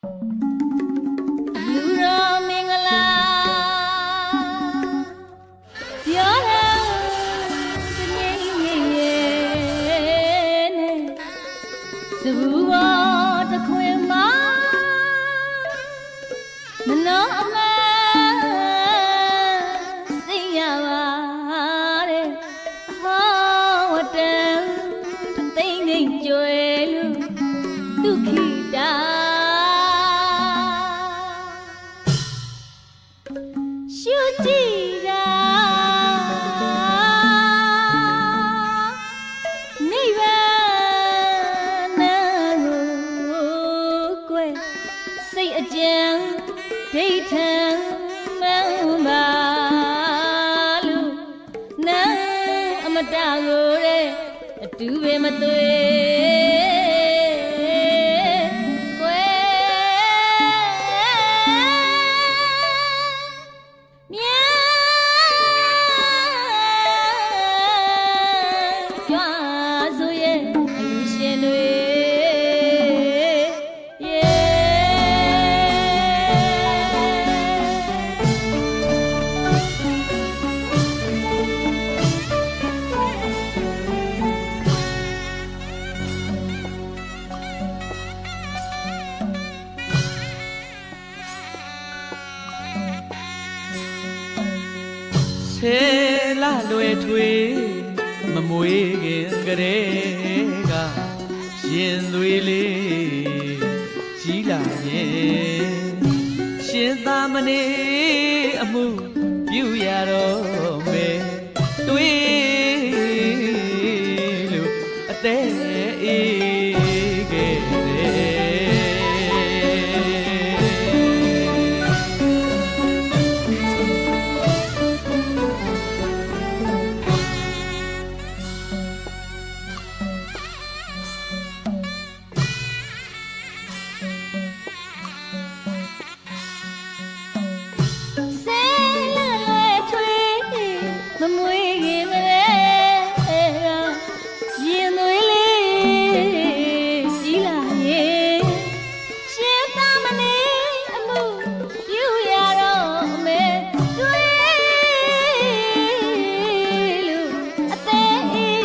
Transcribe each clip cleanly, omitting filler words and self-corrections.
လူတော်မင်္ဂလာပြောတယ်တငိမ့်ငိမ့်ရဲ့နဲ့စဘူးဘောတခွင်မှာမနောအမစိတ်ရပါတဲ့အဟောဝတ္တန်သိမ့်သိမ့်ကြွယ်လူဒုက္ခိတာရှုကြည့်တာနိဗ္ဗာန်ကိုကွယ်စိတ်အကြံဒိဋ္ဌံမန်းပါလူနာအမတကိုတဲ့အတူပဲမသွေဆဲလာလွယ်ထွေးမမွေးခင်ကလေးကရင်သွေးလေးကြီးလာရင်ရှင်သာမဏေအမှုပြုရတော့မယ်တွေးလို့အသက်အေးခဲ့တယ်မမွေးခင်ကလေးရင်သွေးလေးကြီးလာရင်ရှင်သာမဏေအမှုပြုရတော့မယ်တွေးလို့အသေးအေးခဲ့တယ်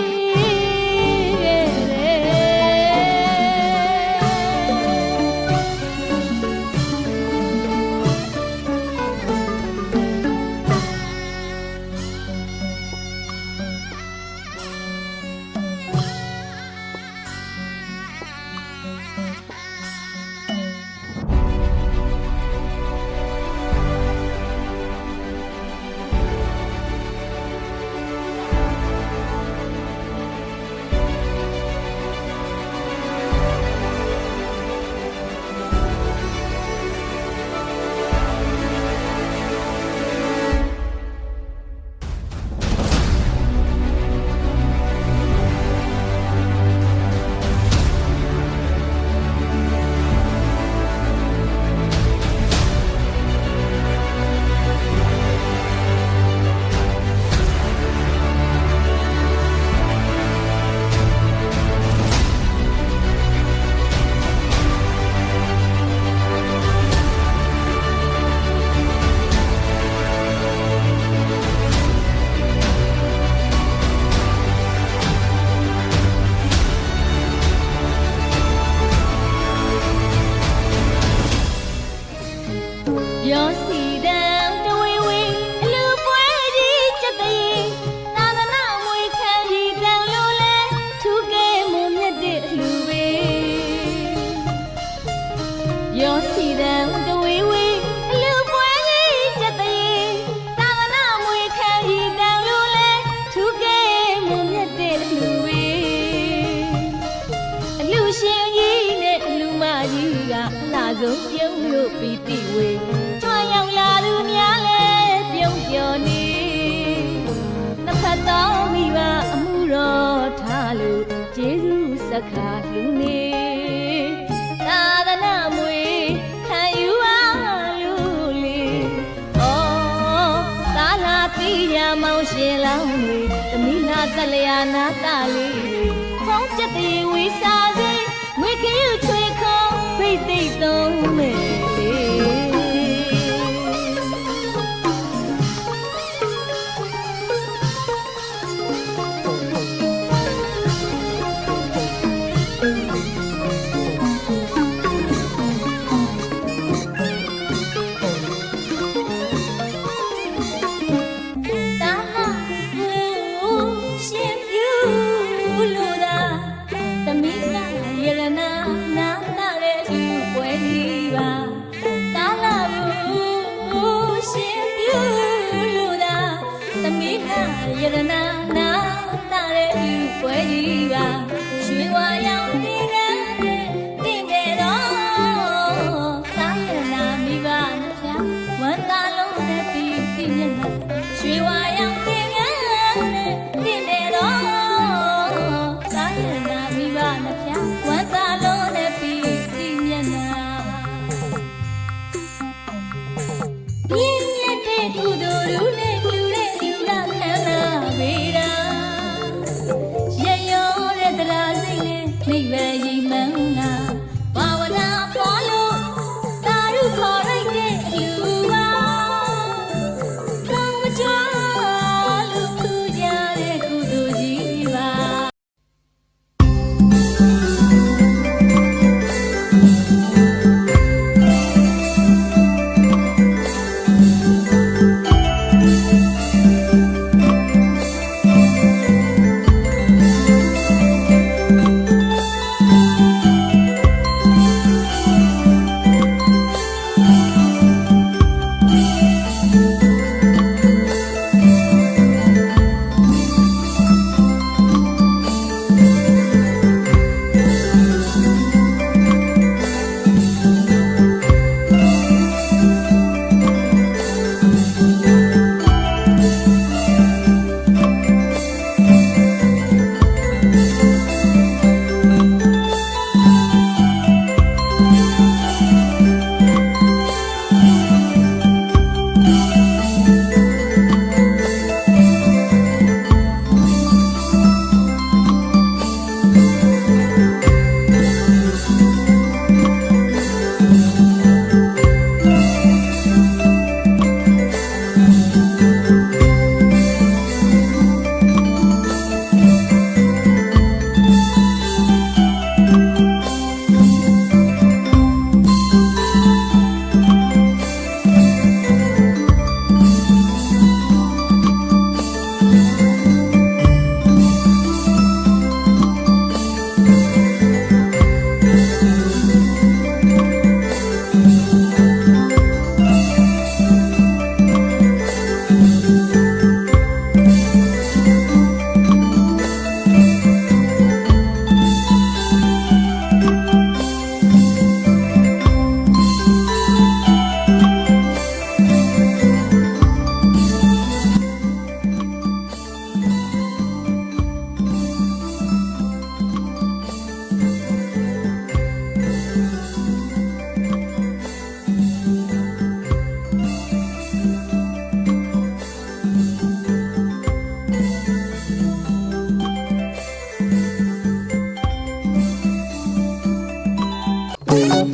ပြောစီတံတဝေဝေအလူပွဲကြီးချက်တည်းသာသနာမွေခံရီတံလို့လဲထူးကဲမွန်မြတ်တဲ့အလူပဲပြောစီတံတဝေဝေအလူပွဲကြီးချက်တည်းသာသနာမွေခံရီတံလို့လဲထူးကဲမွန်မြတ်တဲ့အလူပဲအလူရှင်ကြီးနဲ့အလူမကြီးကအလားဆုံးပြုံးလို့ပြီးတိဝေရောက်လာသူများလဲပြုံးပြောနေနှစ်ဖက်သောမိဘအမှုတော်ထားလို့ကျေးဇူးစက္ခာလူနေသာသနာမွေခံယူအားလူလေဩသာလာတိရမောင်ရှင်လောင်းတွေသမီးနာသက်လျာနာတလေးတွေဖုံးချက်တည်ဝီစာစေငွေခယူချွေခေါ်ဖိတ်သိမ့်သုံးမယ် ။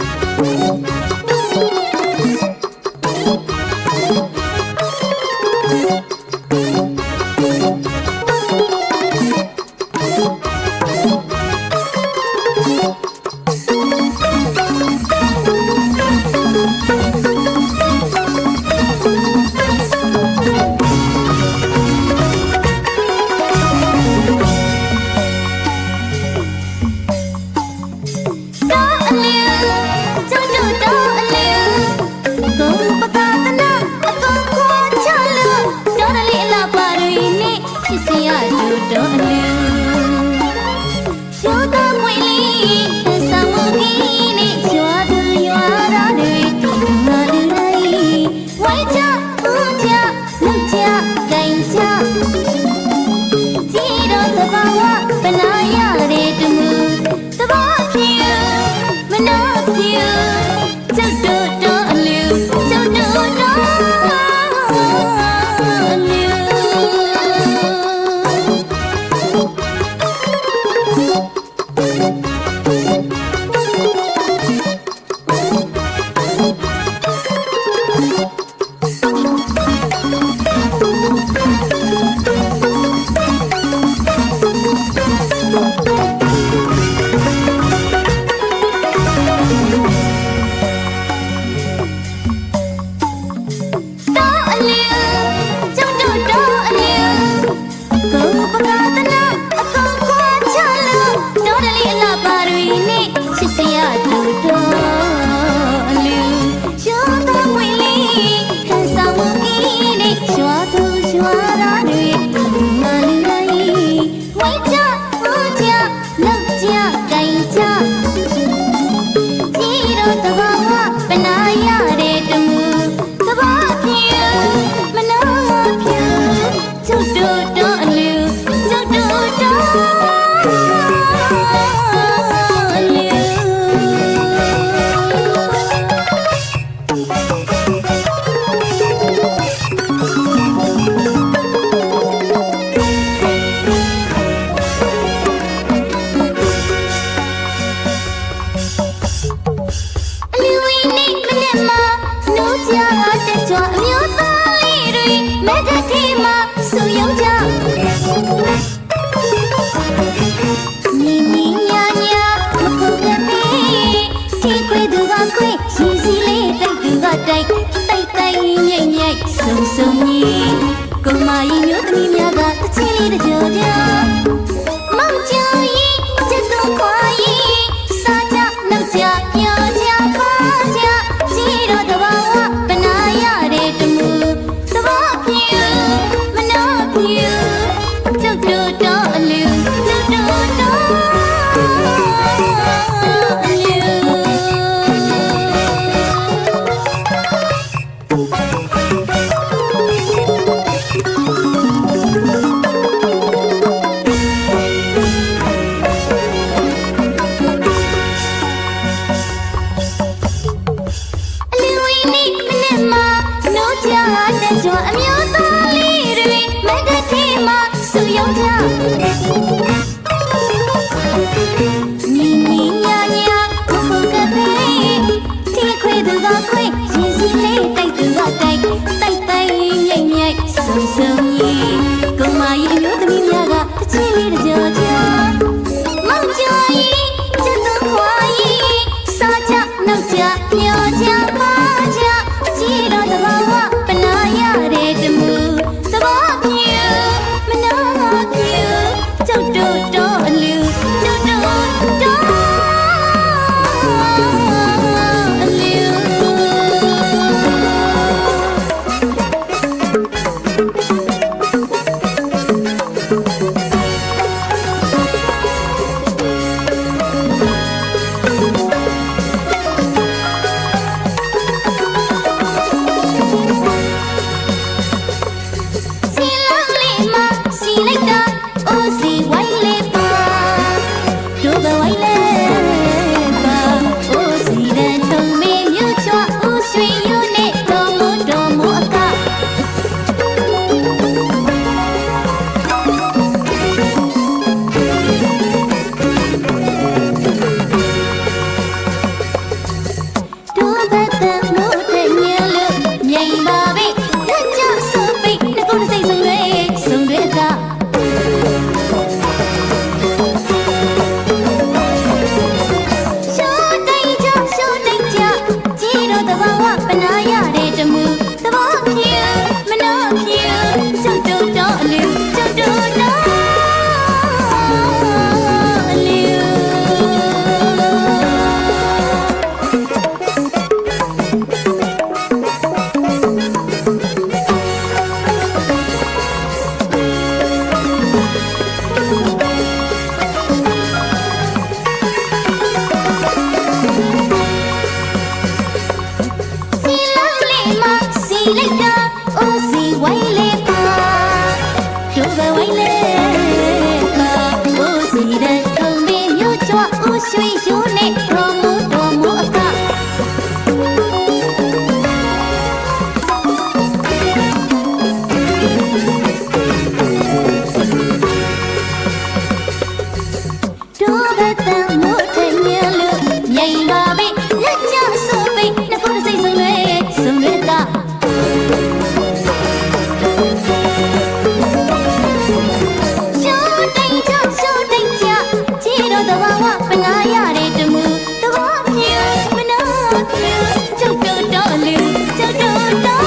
လူကျုပ်တို့တော်လူကျုပ်တို့တော်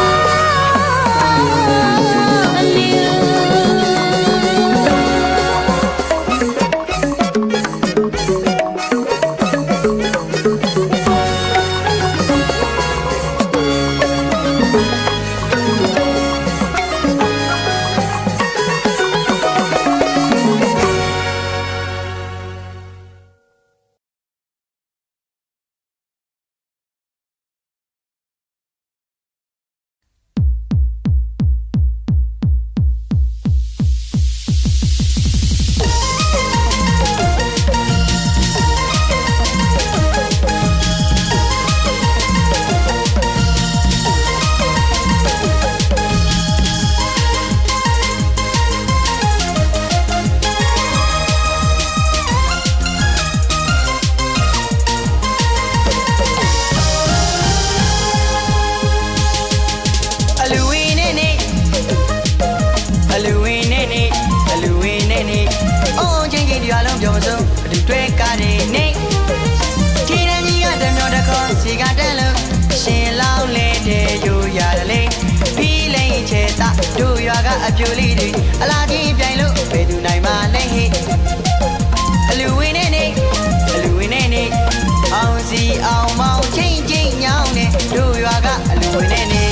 လူ အပြိုလေးတွေအလားကြီးပြိုင်လို့ဘယ်သူနိုင်မှလဲဟိအလူဝင်းနေအောင်စီအောင်မောင်ချင်းချင်းညောင်းနေတို့ရွာကအလူဝင်းနေ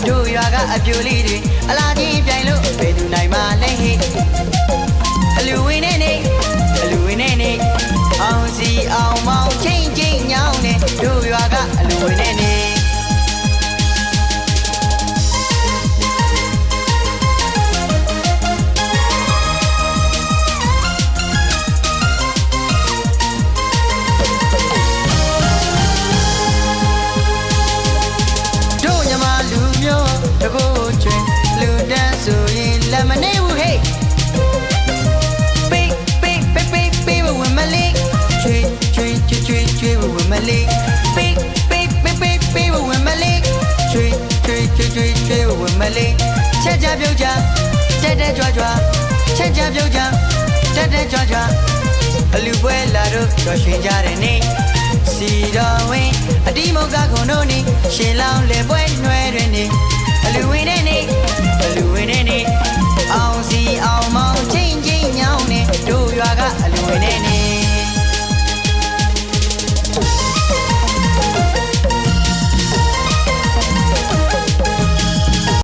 တို့ရွာကအပြိုလေးတွေအလားကြီးပြိုင်လို့ဘယ်သူနိုင်မှလဲဟိအလူဝင်းနေအောင်စီအောင်မောင်ချင်းချင်းညောင်းနေတို့ရွာကအလူဝင်းနေတကူချွင်လူတန်းဆိုရင်လက်မနေဘူးဟေးပေးဝင်မလေးချွေဝင်မလေးပေးဝင်မလေးချွေဝင်မလေးချက်ကြပြုတ်ကြတက်ကြွချက်ကြပြုတ်ကြတက်ကြွအလူပွဲလာတော့ရွှေရွှင်ကြတယ်နေစီတော်ဝင်းအတိမုတ်ကခုံတို့နေရှင်လောင်းလေပွဲနှွဲတွေ